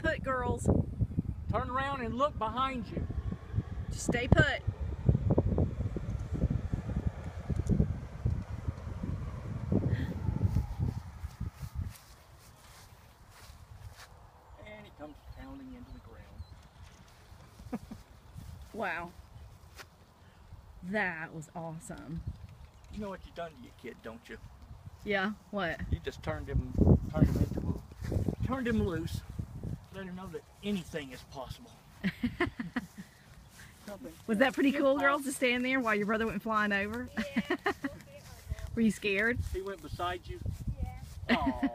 put, girls. Turn around and look behind you. Just stay put. And he comes pounding into the ground. Wow. That was awesome. You know what you done to your kid, don't you? Yeah, what? You just turned him loose. Let him know that anything is possible. Was that pretty cool, girls, to stand there while your brother went flying over? Yeah. Were you scared? He went beside you? Yeah. Aww.